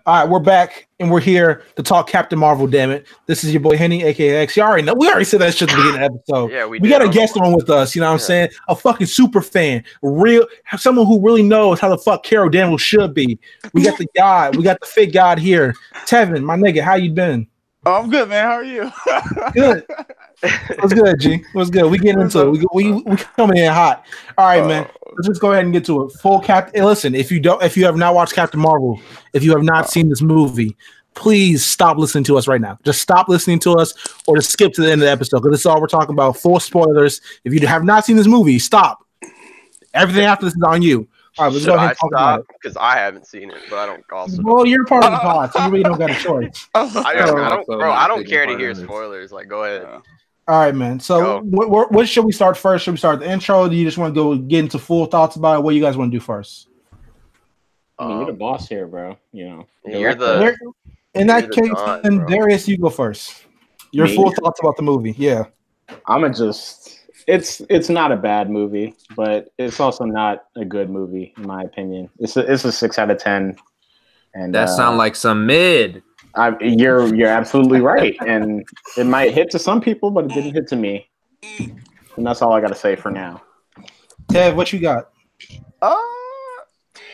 All right, we're back and we're here to talk Captain Marvel. Damn it! This is your boy Henny, aka X. You already know. We already said that shit at the beginning of the episode. Yeah, we got a guest on with us. You know what I'm saying? A fucking super fan, someone who really knows how the fuck Carol Danvers should be. We got the god. We got the fake god here. Tevin, my nigga, how you been? Oh, I'm good, man. How are you? Good. What's good, G? What's good? We getting into it. We coming in hot. All right, man. Let's just go ahead and get to it. Full cap. Hey, listen, if you have not watched Captain Marvel, if you have not seen this movie, please stop listening to us right now. Just stop listening to us, or just skip to the end of the episode because this is all we're talking about. Full spoilers. If you have not seen this movie, stop. Everything after this is on you. All right, let's go ahead and talk about it. Because I haven't seen it, but I don't also. Well, you're part of the pod, so you really don't got a choice. I don't care to hear spoilers. Like, go ahead. All right, man. So, what should we start first? Should we start the intro? Or do you just want to go get into full thoughts about it? What you guys want to do first? I mean, you're the boss here, bro. You know, in that case, then Darius, you go first. Your full thoughts about the movie. Yeah, I'm just. It's not a bad movie, but it's also not a good movie in my opinion. It's a 6 out of 10. And that sound like some mid. You're absolutely right, and it might hit to some people, but it didn't hit to me, and that's all I got to say for now. Tev, what you got? All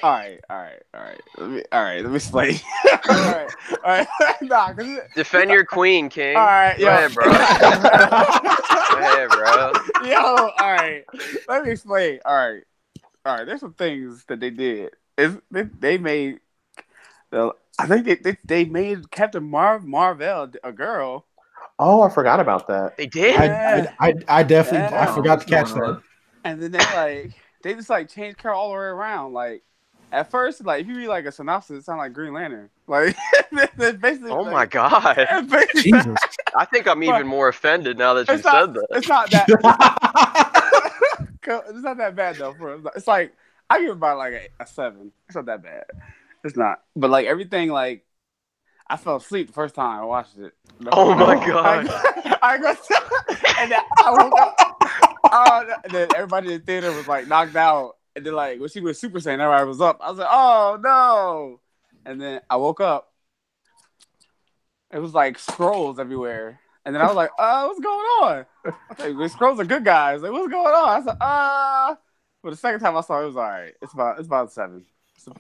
right. Let me explain. all right. Nah, defend your queen, King. All right, go ahead, bro. Go ahead, bro. Yo, all right. Let me explain. All right. There's some things that they did. They made. I think they made Captain Marvel a girl. Oh, I forgot about that. They did. I definitely I forgot to catch that. And then they just changed Carol all the way around. Like at first, if you read a synopsis, it sounds like Green Lantern. Like basically. Oh my god. Jesus. I think I'm even more offended now that you said that. It's not that. It's not that bad though. It's I give it about a 7. It's not that bad. It's not, but everything, I fell asleep the first time I watched it. Oh my god! And then I woke up. And then everybody in the theater was knocked out, and then when she was Super Saiyan, everybody was up. I was like, oh no! And then I woke up. It was scrolls everywhere, and then I was like, what's going on? The scrolls are good guys. What's going on? I said, But the second time I saw it, was all right. It's about 7.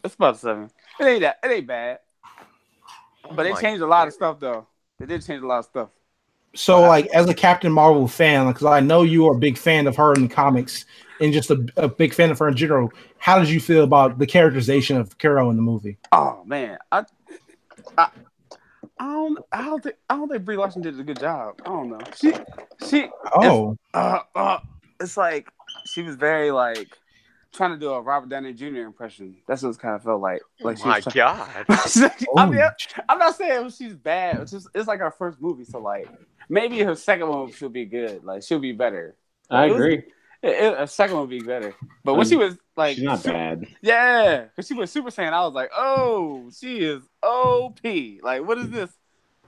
It's about 7. It ain't bad. But they changed a lot of stuff though. They did change a lot of stuff. So as a Captain Marvel fan, because I know you are a big fan of her in the comics and just a big fan of her in general, how did you feel about the characterization of Carol in the movie? Oh man, I don't think Brie Larson did a good job. I don't know. She it's she was very trying to do a Robert Downey Jr. impression. That's what it kind of felt like. Oh my god! I'm not saying she's bad. It's her first movie, so maybe her second one she'll be good. She'll be better. I agree. Her second one would be better. But when she was she's not bad. Yeah, because she was Super Saiyan. I was like, oh, she is OP. What is this?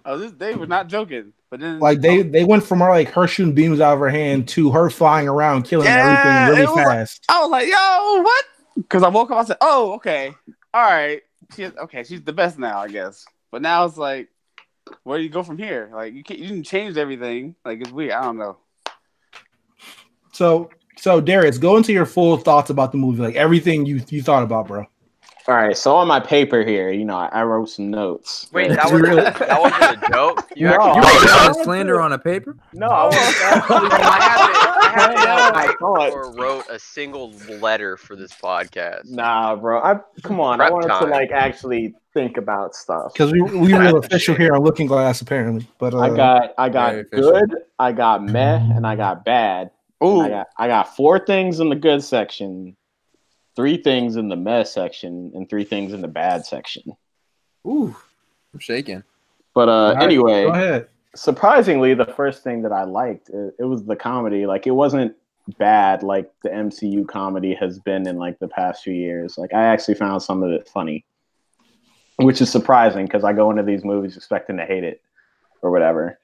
Oh, they were not joking. But then they went from her shooting beams out of her hand to her flying around killing everything really fast. I was like, yo, what? Because I woke up, I said, oh, okay, all right, she's the best now, I guess. But now it's where do you go from here? You didn't change everything. It's weird. I don't know. So Darius, go into your full thoughts about the movie, everything you thought about, bro. All right, so on my paper here, I wrote some notes. Wait, that wasn't a joke? You wrote slander on a paper? No, I wrote a single letter for this podcast. Nah, bro. Come on. I wanted to actually think about stuff because we were official here on Looking Glass apparently. But I got good, I got meh, and I got bad. Ooh. I got 4 things in the good section. 3 things in the mess section and 3 things in the bad section. Ooh, I'm shaking. But anyway, go ahead. Surprisingly, the first thing that I liked, it was the comedy. It wasn't bad like the MCU comedy has been in the past few years. I actually found some of it funny, which is surprising because I go into these movies expecting to hate it or whatever.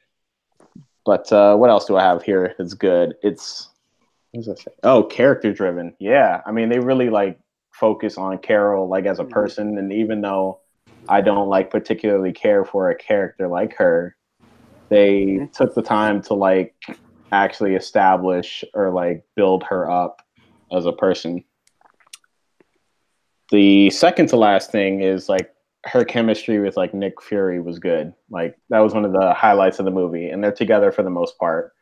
But what else do I have here that's good? What does that say? Oh, character driven. Yeah. I mean, they really focus on Carol as a person. And even though I don't like particularly care for a character like her. They took the time to like actually establish or like build her up as a person. The second to last thing is like her chemistry with like Nick Fury was good. Like that was one of the highlights of the movie, and they're together for the most part.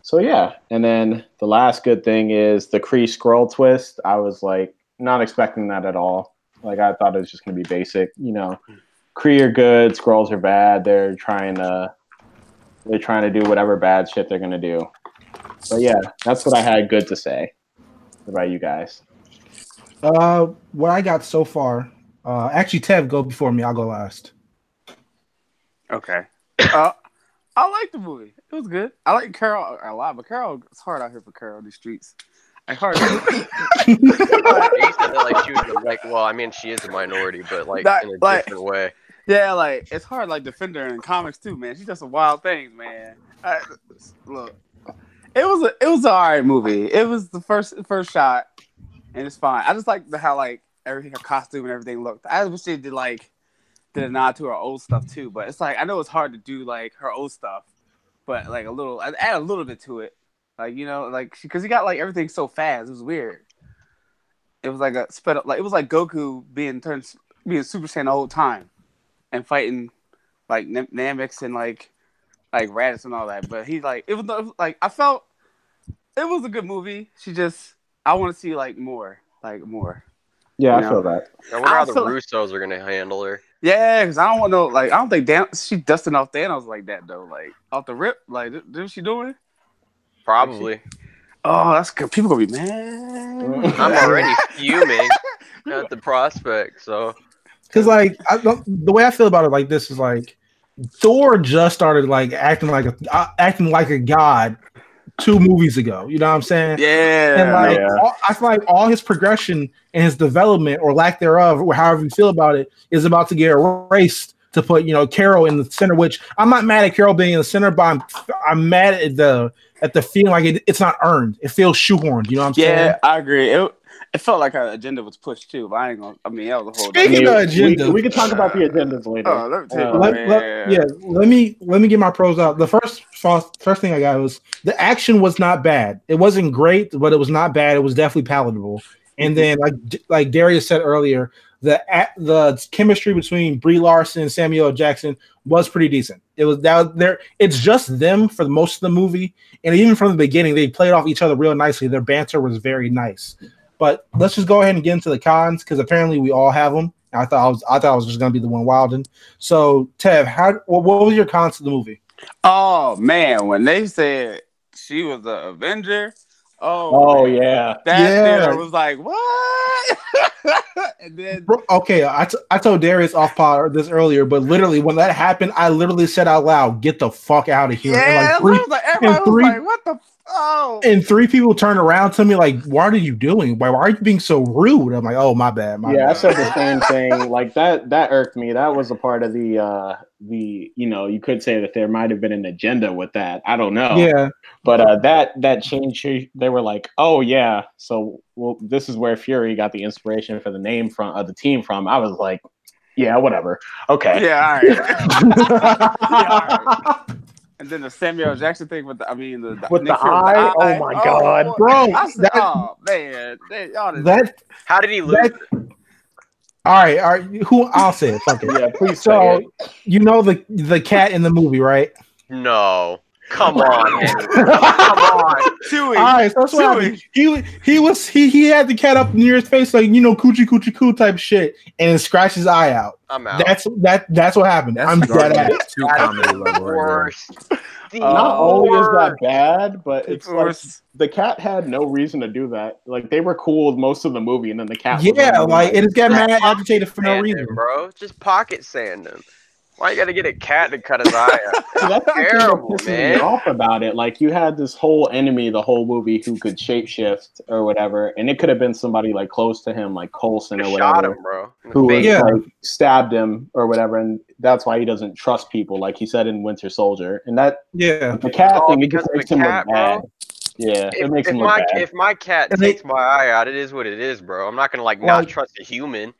So yeah, and then the last good thing is the Kree Skrull twist. I was like not expecting that at all. Like I thought it was just gonna be basic. You know, Kree are good, Skrulls are bad. They're trying to do whatever bad shit they're gonna do. But yeah, that's what I had good to say. What about you guys? What I got so far. Actually, Tev, go before me. I'll go last. Okay. I like the movie. It was good. I like Carol a lot, but Carol, it's hard out here for Carol in the streets. Like hard. They said that, like she was like, well, I mean, she is a minority, but like That- in a like- different way. Yeah, like it's hard like defend her in comics too, man. She does some wild things, man. Look, it was an alright movie. It was the first shot, and it's fine. I just like how like everything, her costume and everything looked. I wish they did a nod to her old stuff too, but it's like I know it's hard to do like her old stuff, but like add a little bit to it, like you know, like because he got like everything so fast. It was weird. It was like a sped up, like it was like Goku being Super Saiyan the whole time. And fighting like Namix and like Raditz and all that, but he like it was like I felt it was a good movie. I want to see like more. Yeah, I You know? feel that. I wonder how the feel- Russos are gonna handle her. Yeah, because I don't want no like I don't think she dusting off Thanos like that though. Like off the rip, like did she doing? Probably. Oh, that's good. People gonna be mad. I'm already fuming at the prospect. So Because the way I feel about it like this is like Thor just started like acting like a god 2 movies ago. You know what I'm saying? Yeah. And like Yeah. I feel like all his progression and his development or lack thereof, or however you feel about it, is about to get erased to put Carol in the center. Which I'm not mad at Carol being in the center, but I'm mad at the feeling like it's not earned. It feels shoehorned. You know what I'm saying? Yeah, I agree. It felt like her agenda was pushed too, but I ain't gonna. I mean, that was a whole. Speaking of agenda, we can talk about the agendas later. Oh, let me tell you, let me get my pros out. The first thing I got was the action was not bad. It wasn't great, but it was not bad. It was definitely palatable. And then, like Darius said earlier, the chemistry between Brie Larson and Samuel L. Jackson was pretty decent. It was there. It's just them for most of the movie, and even from the beginning, they played off each other real nicely. Their banter was very nice. But let's just go ahead and get into the cons because apparently we all have them. I thought I was just gonna be the one wilding. So Tev, what was your cons to the movie? Oh man, when they said she was the Avenger, Oh man, yeah. that theater was like what? And then Okay, I told Darius off pod this earlier, but literally when that happened, I literally said out loud, "Get the fuck out of here!" yeah, And everybody was like, "What the?" And 3 people turned around to me like, "What are you doing? Why are you being so rude?" I'm like, "Oh, my bad." Yeah, I said the same thing. Like that irked me. That was a part of the you could say that there might have been an agenda with that. I don't know. Yeah. But that change, they were like, "Oh yeah, so this is where Fury got the inspiration for the name from the team from." I was like, "Yeah, whatever. Okay." Yeah, all right. Yeah, all right. And then the Samuel Jackson thing with the Nick Fury with the eye? Oh my God, bro! I said, oh man, how did he lose? All right. Who? I'll say it. Fuck it. Yeah, please. So you know the cat in the movie, right? No. Come on, man. Come on. Chewy. All right, so that's what happened. He had the cat up near his face, like coochie coochie coo type shit, and it scratched his eye out. I'm out. That's what happened. That's I'm dead garbage. ass. Too comedy level right Worst. Not only is that bad, but it's like Worst. the cat had no reason to do that. Like they were cool most of the movie, and then the cat. Yeah, like it just got mad, Pocket agitated for no sand reason. him, bro. Just pocket sand him. Why you gotta get a cat to cut his eye out? So that's the thing that Terrible, pisses me man. off about it. Like you had this whole enemy the whole movie who could shapeshift or whatever, and it could have been somebody like close to him, like Coulson or Just whatever, shot him, bro. In the who face. Yeah. like stabbed him or whatever, and that's why he doesn't trust people, like he said in Winter Soldier. And that Yeah. the cat all thing, it because just of makes the him cat, look bad. bro. Yeah, it makes If him look bad. my cat And they- takes my eye out, it is what it is, bro. I'm not gonna Well, not trust a human.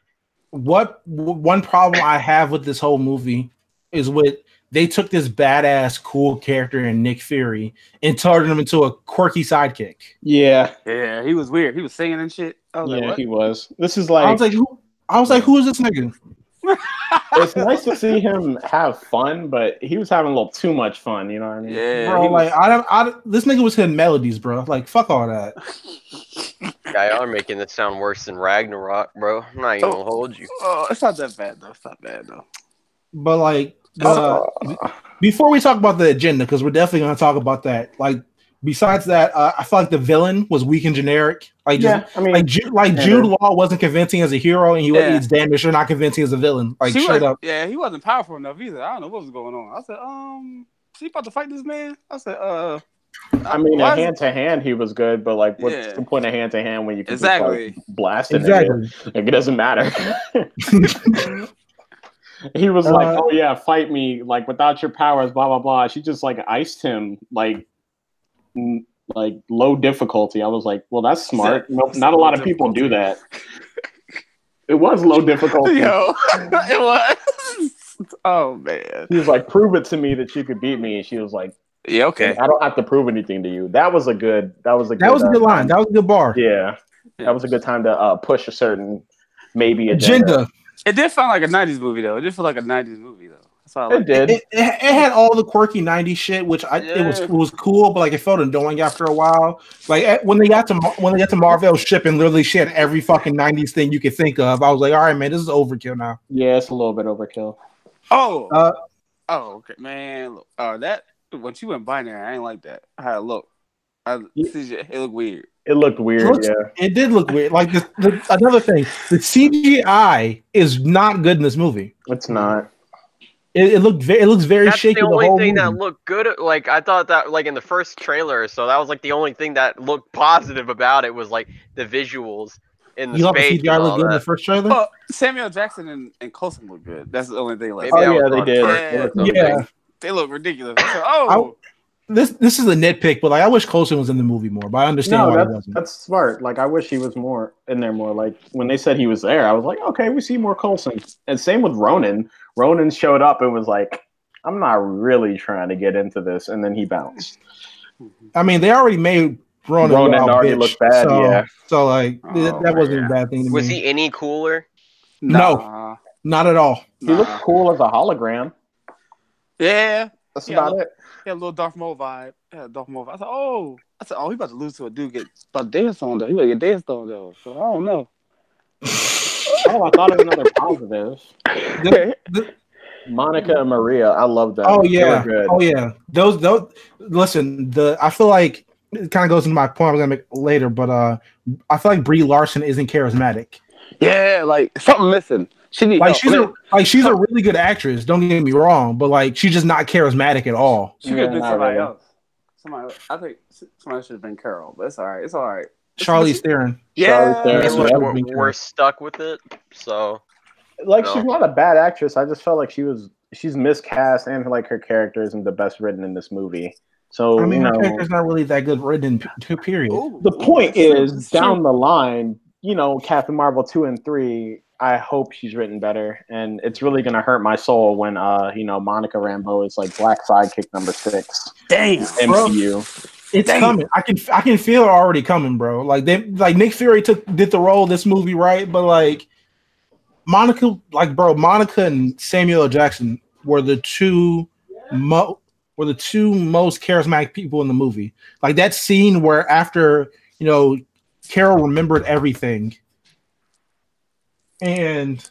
one problem I have with this whole movie is with they took this badass cool character in Nick Fury and turned him into a quirky sidekick. Yeah, Yeah, he was weird. He was singing and shit. I was like, what? he was. This is I like was like, who is this nigga? it's nice to see him have fun, but he was having a little too much fun. You know what I mean? Yeah, Bro, he was- like this nigga was hitting melodies, bro. Like fuck all that. Guy are making this sound worse than Ragnarok, bro. I'm not even gonna hold you. Oh, it's not that bad though. It's not bad though. But like, before we talk about the agenda, because we're definitely gonna talk about that. Like, besides that, I feel like the villain was weak and generic. Like, just, I mean, like Jude Law wasn't convincing as a hero, and he's damn sure not convincing as a villain. Like, straight up. Yeah, he wasn't powerful enough either. I don't know what was going on. I said, is he about to fight this man? I said, I mean, a hand to hand, he was good, but like, what's the point of hand to hand when you can just, like, blast it? Like, it doesn't matter. He was like, "Oh yeah, fight me! Like without your powers, blah blah blah." She just like iced him, like low difficulty. I was like, "Well, that's smart. Not a lot of people do that." It was low difficulty. Yo, it was. Oh man. He was like, "Prove it to me that you could beat me," and she was like, "Yeah, okay. I don't have to prove anything to you." That was a good line. That was a good bar. Yeah, that was a good time to push a certain maybe agenda. It did sound like a 90s movie, though. It did feel like a 90s movie, though. That's all I it did. It had all the quirky 90s shit, which it was cool, but like it felt annoying after a while. Like when they got to Marvel ship and literally she had every fucking 90s thing you could think of, I was like, all right, man, this is overkill now. Yeah, it's a little bit overkill. Oh, okay, man. That when she went binary, I ain't like that. I had a look. It looked weird. It looked weird, It did look weird. Like another thing, the CGI is not good in this movie. It's not. It looks very That's shaky. The only whole thing movie. that looked good. Like I thought that, like in the first trailer, so that was like the only thing that looked positive about it was like the visuals in the space. You thought the CGI looked good in the first trailer? Oh, Samuel Jackson and Coulson looked good. That's the only thing. Like, they did. Yeah, they look ridiculous. So, This is a nitpick, but like I wish Coulson was in the movie more. But I understand why he wasn't. That's smart. Like I wish he was more in there more. Like when they said he was there, I was like, okay, we see more Coulson. And same with Ronan. Ronan showed up and was like, I'm not really trying to get into this, and then he bounced. I mean, they already made Ronan already looked bad. So like that wasn't a bad thing to me. Was he any cooler? No, not at all. He looked cool as a hologram. Yeah, that's about it. He had a little Darth Maul vibe. I said, he about to lose to a dude about to dance on though. He about to get danced on though. So I don't know. I thought of another positive. Monica and Maria, I love that. Oh yeah, Those. Listen, I feel like it kind of goes into my point I was gonna make later, but I feel like Brie Larson isn't charismatic. Yeah, like something missing. She's a really good actress. Don't get me wrong, but like she's just not charismatic at all. She could have been somebody else. I think somebody should have been Carol, but it's all right. It's all right. Charlize Theron. Yeah, we're stuck with it. So, like, she's not a bad actress. I just felt like she's miscast, and like her character isn't the best written in this movie. So I mean, her character's not really that good written. Period. The point is, down the line, Captain Marvel 2 and 3. I hope she's written better, and it's really gonna hurt my soul when Monica Rambeau is like Black Sidekick number 6. Damn, MCU. Bro. It's coming. I can feel it already coming, bro. Like Nick Fury did the role of this movie, right? But like Monica and Samuel L. Jackson were the two most charismatic people in the movie. Like that scene where after Carol remembered everything. And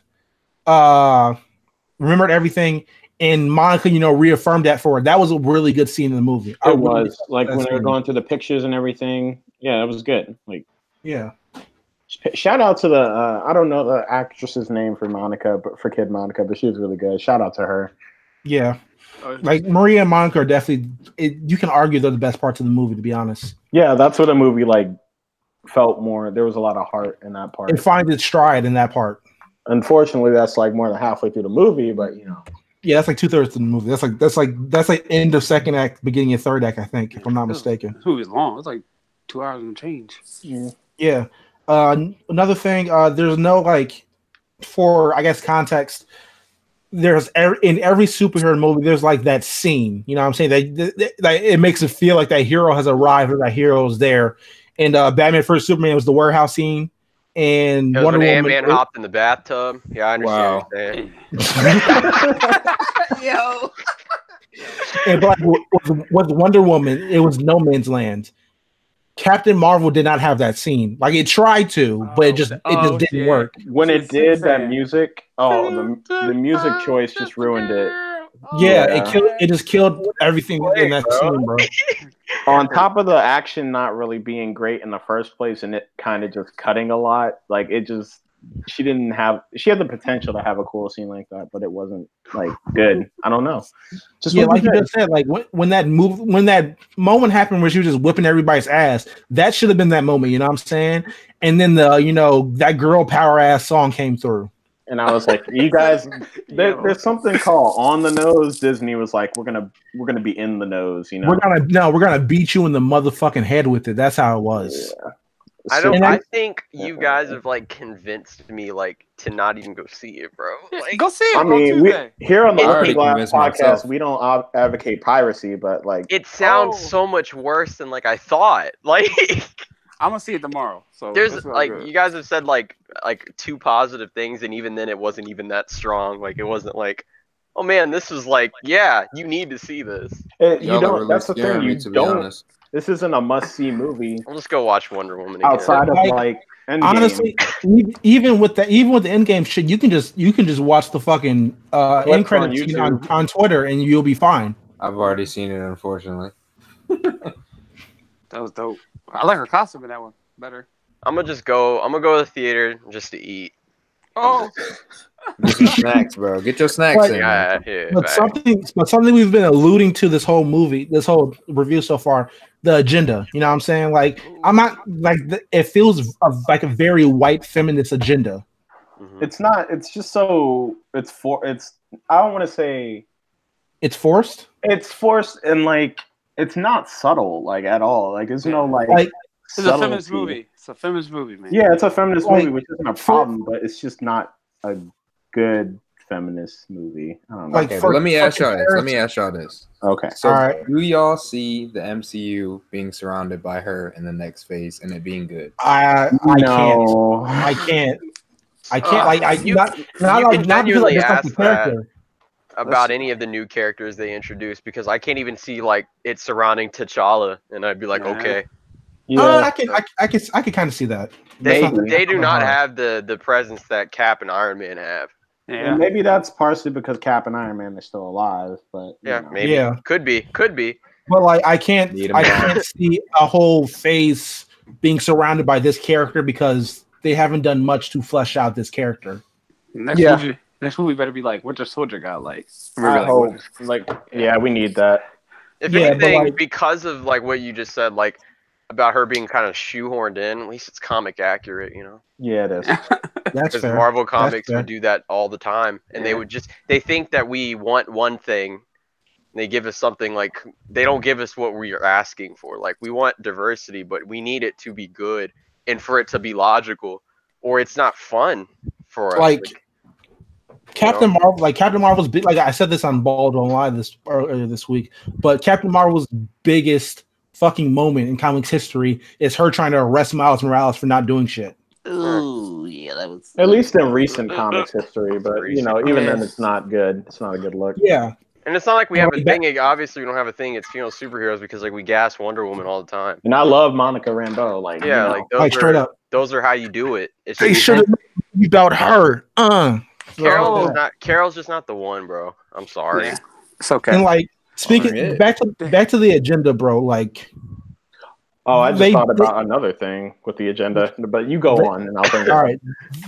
remembered everything, and Monica, reaffirmed that for her. That was a really good scene in the movie. It was like when they were going through the pictures and everything. Yeah, it was good. Like, yeah. Shout out to the I don't know the actress's name for Monica, but for Kid Monica, but she was really good. Shout out to her. Yeah, like Maria and Monica are definitely. You can argue they're the best parts of the movie, to be honest. Yeah, that's what the movie felt more. There was a lot of heart in that part. It finds its stride in that part. Unfortunately, that's like more than halfway through the movie, but yeah, that's like 2/3 of the movie. That's like end of second act, beginning of third act, I think, if I'm not mistaken. This movie's long. It's like 2 hours and change. Yeah. Another thing, there's no for I guess context, there's in every superhero movie, there's like that scene. You know what I'm saying? That it makes it feel like that hero has arrived or that hero is there. And Batman vs Superman was the warehouse scene. And It was Wonder when Woman Ant-Man hopped in the bathtub. Yeah, I understand what you're saying. Yo. and like, with Wonder Woman, it was no man's land. Captain Marvel did not have that scene. Like it tried to, but it just didn't work. When it did that music, the music choice just ruined it. Yeah, it just killed everything in that scene, bro. On top of the action not really being great in the first place and it kind of just cutting a lot, like she had the potential to have a cool scene like that, but it wasn't like good. I don't know. Just like you just said, like when that moment happened where she was just whipping everybody's ass, that should have been that moment, you know what I'm saying? And then that girl power ass song came through. And I was like, you guys, there's something called on the nose. Disney was like, we're gonna be in the nose, you know. We're gonna beat you in the motherfucking head with it. That's how it was. Yeah. I think you guys have like convinced me like to not even go see it, bro. Like, Go see it. I mean, here on the already Looking Glass convinced podcast, myself. we don't advocate piracy, but like it sounds so much worse than like I thought. Like I'm gonna see it tomorrow. So there's that's all like good. you guys have said like two positive things, and even then it wasn't even that strong. Like it wasn't like, oh man, this was like, yeah, you need to see this. you Y'all are don't. really That's the scaring thing. me, You to be don't. honest. This isn't a must-see movie I'll just go watch Wonder Woman again. outside of Like, like Endgame. Honestly, even with the Endgame shit, you can just watch the fucking end credits scene on Twitter and you'll be fine. I've already seen it, unfortunately. That was dope. I like her costume in that one better. I'm gonna go to the theater just to eat. Oh, Get some snacks, bro. Get your snacks in. man. Yeah, But something we've been alluding to this whole review so far, the agenda. You know what I'm saying? Like I'm not like it feels like a very white feminist agenda. Mhm. It's not. It's just so. It's I don't want to say It's forced. it's forced and like it's not subtle like at all. Like there's no like. it's a feminist subtlety. movie. It's a feminist movie, man. Yeah, it's a feminist Like, movie, which isn't a problem, but it's just not a good feminist movie. I don't know. Like, Okay, for but let me ask y'all this. comparison- Let me ask y'all this. Okay. So, All right. do y'all see the MCU being surrounded by her in the next phase and it being good? I can't. No. I can't. Like I You- not you like can not because genuinely I dislike the ask that. character. About any of the new characters they introduced, because I can't even see like it surrounding T'Challa, and I'd be like, Yeah. okay, Yeah. I can kind of see that. they That's not- they do not hard. have the presence that Cap and Iron Man have. Yeah. And maybe that's partially because Cap and Iron Man are still alive, but you Yeah, know. maybe. Yeah. Could be. But like I can't Need 'em I all. can't see a whole phase being surrounded by this character because they haven't done much to flesh out this character. Next movie better be like Winter Soldier got like. I hope. Like, yeah, we need that. If Yeah, but, anything, like- because of like what you just said, like about her being kind of shoehorned in, at least it's comic accurate, you know. Yeah, it is. That's Because fair. Marvel Comics fair. would do that all the time, and they Yeah. would they think that we want one thing, and they give us something like they don't give us what we are asking for. Like we want diversity, but we need it to be good and for it to be logical, or it's not fun for us. Like Captain Marvel's big, like I said this on Bald Online earlier this week, but Captain Marvel's biggest fucking moment in comics history is her trying to arrest Miles Morales for not doing shit. Ooh, yeah, that was. At least in recent comics history, but you know, even then, it's not good. It's not a good look. Yeah, and it's not like we have a Like, thing. Obviously, we don't have a thing. It's female superheroes because like we gas Wonder Woman all the time. And I love Monica Rambeau. Like, Yeah, you know, like those like straight are up. those are how you do it. It's They just, should have made about her. Carol's just not the one, bro. I'm sorry. Yeah. It's okay. And like speaking Alright. back to the agenda, bro. Like oh, I just they- thought about another thing with the agenda, but you go on, and I'll bring it all up. right,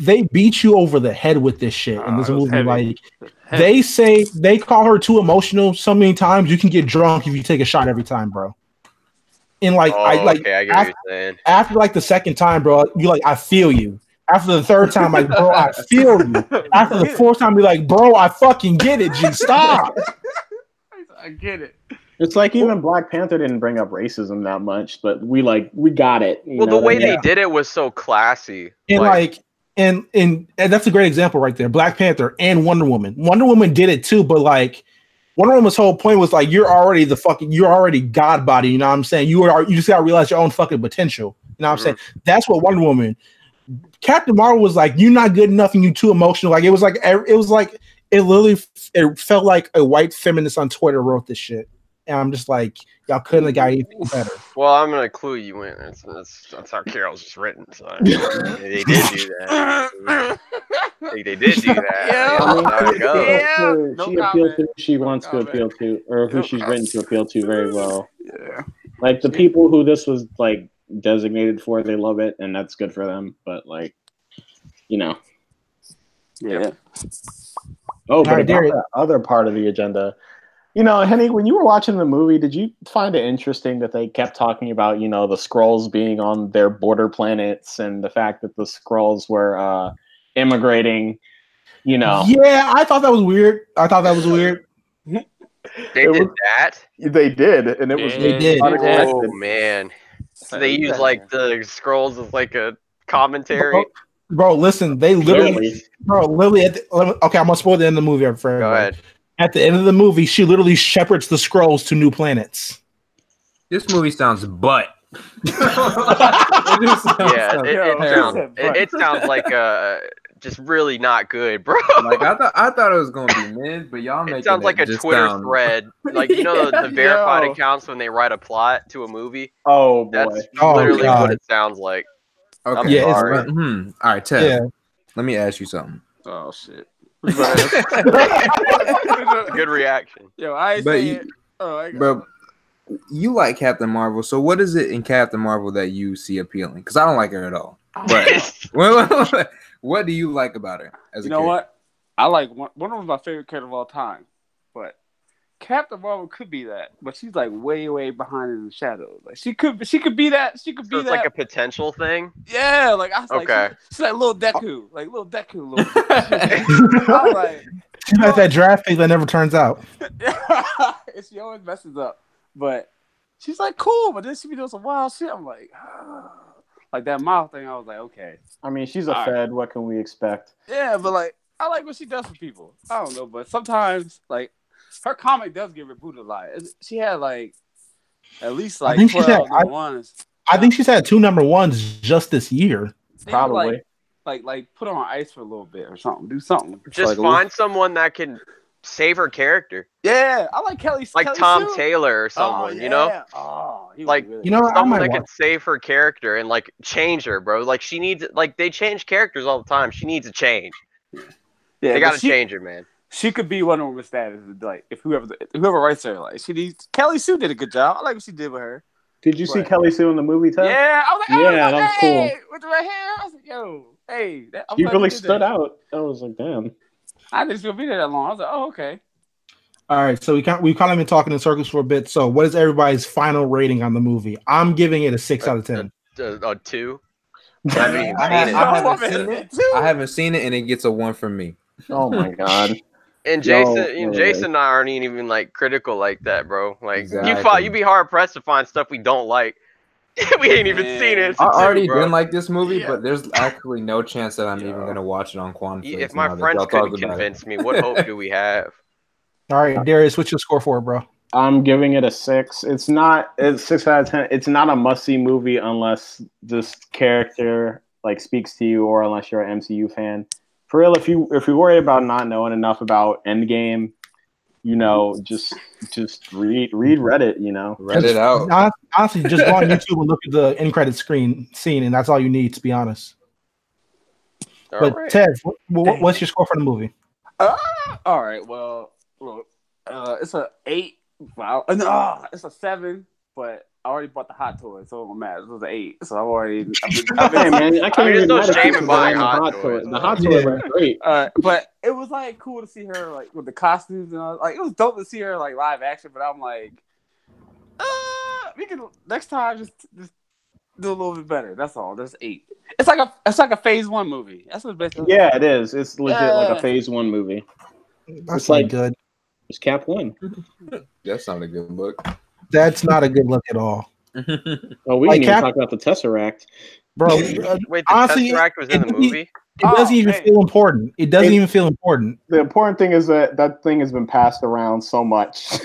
they beat you over the head with this shit in this it was movie. heavy. Like they call her too emotional so many times. You can get drunk if you take a shot every time, bro. And like Oh, I get what you're saying. after like the second time, bro, you like I feel you. After the third time, like bro, I feel you. After the fourth time, you're like, bro, I fucking get it. G, stop. I get it. It's like even Black Panther didn't bring up racism that much, but we got it. you Well, know the what I way mean? they did it was so classy. And like and that's a great example right there. Black Panther and Wonder Woman. Wonder Woman did it too, but like Wonder Woman's whole point was like you're already God body. You know what I'm saying? You just gotta realize your own fucking potential. You know what I'm saying? That's what Wonder Woman. Captain Marvel was like, you're not good enough and you too emotional. Like it was like it felt like a white feminist on Twitter wrote this shit. And I'm just like, y'all couldn't have got anything better. Well, I'm gonna clue you in. That's how Carol's just written. So they did do that. They did do that. Yeah. She appealed to who she wants to appeal to, or who she's written to appeal to very well. Yeah. Like the people who this was like designated for, they love it, and that's good for them. But like, you know. Yeah. Oh, but Right, about the other part of the agenda, you know, Henny, when you were watching the movie, did you find it interesting that they kept talking about, you know, the Skrulls being on their border planets and the fact that the Skrulls were immigrating, you know? Yeah, I thought that was weird. They did that. They did, and it was They did. unexpected. Oh man. So they use like the scrolls as like a commentary. Bro, listen, they literally, okay, I'm gonna spoil the end of the movie for everybody. Go ahead. At the end of the movie, she literally shepherds the Skrulls to new planets. This movie sounds butt. It sounds like just really not good, bro. Like I thought it was gonna be mid, but y'all make it sounds like a Twitter thread, like you know the verified accounts when they write a plot to a movie. Oh boy, that's literally what it sounds like. Okay, yeah, sorry. all right, Ted. Yeah. Let me ask you something. Oh shit. Good reaction. Yo, I ain't saying. But you like Captain Marvel, so what is it in Captain Marvel that you see appealing? Because I don't like her at all. But what do you like about her? As you know what? I like one of my favorite characters of all time, but Captain Marvel could be that, but she's like way behind in the shadows. Like she could be that. She could be it's that. like a potential thing. Yeah, like I was okay. like, she's like little Deku, I was like, she's like that draft pick that never turns out. She always messes up, but she's like cool. But then she be doing some wild shit. I'm like, like that mouth thing. I was like, okay. I mean, she's a Fed. Right. What can we expect? Yeah, but like I like what she does for people. I don't know, but sometimes like. Her comic does get rebooted a lot. She had like at least like 12 number ones. I think she's had 2 number ones just this year. Probably. Like put her on ice for a little bit or something. Do something. Just find someone that can save her character. Yeah, I like Kelly. Like Kelly Tom Sue. Taylor or someone, you know? Oh, like really you know, someone that can save her character and like change her, bro. Like she needs like they change characters all the time. She needs a change. Yeah, they gotta change her, man. She could be Wonder Woman status, like if whoever writes her, like she needs. Kelly Sue did a good job. I like what she did with her. Did you see Kelly Sue in the movie, Ted? Yeah, I was like, that was cool. With the red hair, I was like, yo, hey, she really stood out. I was like, damn. I didn't feel be there that long. I was like, oh, okay. All right, so we've kind of been talking in circles for a bit. So, what is everybody's final rating on the movie? I'm giving it a 6 out of 10. A 2. I haven't seen it, and it gets a 1 from me. Oh my god. And Jason and I aren't even like critical like that, bro. Like you'd be hard pressed to find stuff we don't like. We ain't even seen it. I already didn't like this movie, but there's actually no chance that I'm even gonna watch it on Quantum. If my friends couldn't convince me, what hope do we have? All right, Darius, what's your score for it, bro? I'm giving it a 6. It's 6 out of 10. It's not a must-see movie unless this character like speaks to you or unless you're an MCU fan. For real, if you're worried about not knowing enough about Endgame, you know, just read Reddit, you know. Read it out. Honestly, just go on YouTube and look at the end credit scene, and that's all you need, to be honest. But right. Ted, what's your score for the movie? All right, well, look, it's a 8. Wow, it's a 7, but I already bought the hot toy, so it don't matter. It was an 8, so I've already. Man, I can't even no shame in buying hot toys. The hot toy was great. But it was like cool to see her like with the costumes and all. Like it was dope to see her like live action. But I'm like, we can next time just do a little bit better. That's all. That's 8. It's like a phase 1 movie. That's what basically. Yeah, it is. It's legit like a phase 1 movie. That's like good. It's Cap 1. That's not a good look. That's not a good look at all. Oh, we didn't even talk about the Tesseract. bro. Wait, the Honestly, Tesseract was in the movie? It doesn't even man. feel important. It doesn't even feel important. The important thing is that thing has been passed around so much.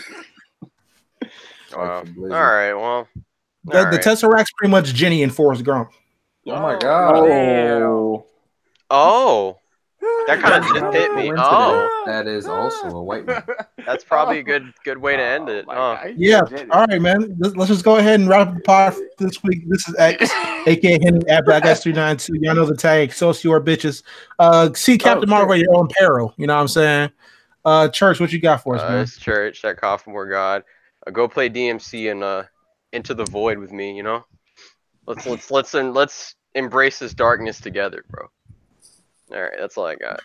Wow. All right, well. The Tesseract's pretty much Jenny and Forrest Gump. Oh my god. Oh. That kind of just hit me. Oh. That is also a white man. That's probably a good way to end it. Yeah. All right, man. Let's just go ahead and wrap up the pod for this week. This is X, aka Henry at BlackX392. Y'all know the tag. Socior bitches. See Captain Marvel at your own peril. You know what I'm saying? Church, what you got for us, man? It's Church, that coffin more God. Go play DMC and Into the Void with me. You know. Let's embrace this darkness together, bro. All right, that's all I got.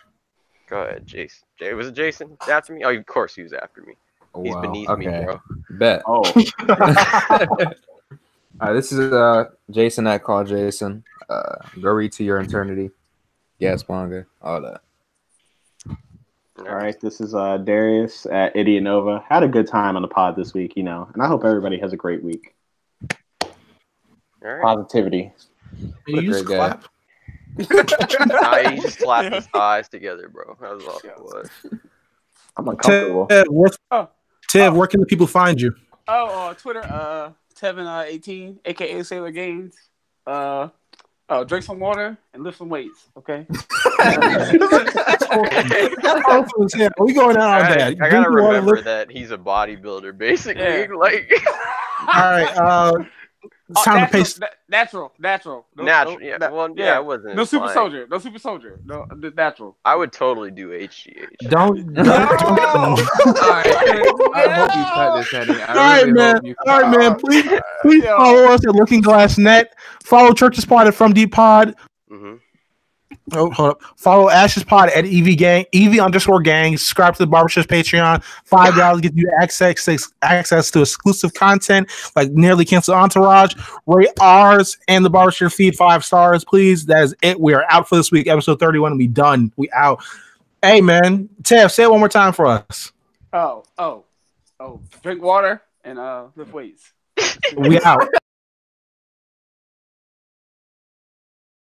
Go ahead, Jason. Was it Jason after me? Oh, of course he was after me. He's beneath me, bro. Bet. Oh. All right, this is Jason at Call Jason. Go read to your eternity. Gasponga, all that. All right, this is Darius at Idiot Nova. Had a good time on the pod this week, you know, and I hope everybody has a great week. All right. Positivity. You just clap. Nah, he just slapped his eyes together, bro. That was all it was. I'm uncomfortable. Tev, where can the people find you? Twitter, Tevin18, aka Sailor Games. Drink some water and lift some weights, okay? We going out on that. I gotta remember that he's a bodybuilder, basically. Yeah. Like, all right, it's time to pace. Natural. Yeah. It wasn't. No super soldier. No, natural. I would totally do HGH. Don't. All right, I hope you cut this, Henry. All right, man. Please follow us at Looking Glass Net. Follow Church's Pod at From Deep Pod. Mm-hmm. Oh, hold up. Follow Ash's Pod at EV_gang. Subscribe to the Barbershop's Patreon. $5 gets you access to exclusive content like Nearly Canceled Entourage. Rate ours and the Barbershop feed 5 stars, please. That is it. We are out for this week. Episode 31. We done. We out. Hey, man. Tev, say it one more time for us. Drink water and lift weights. We out.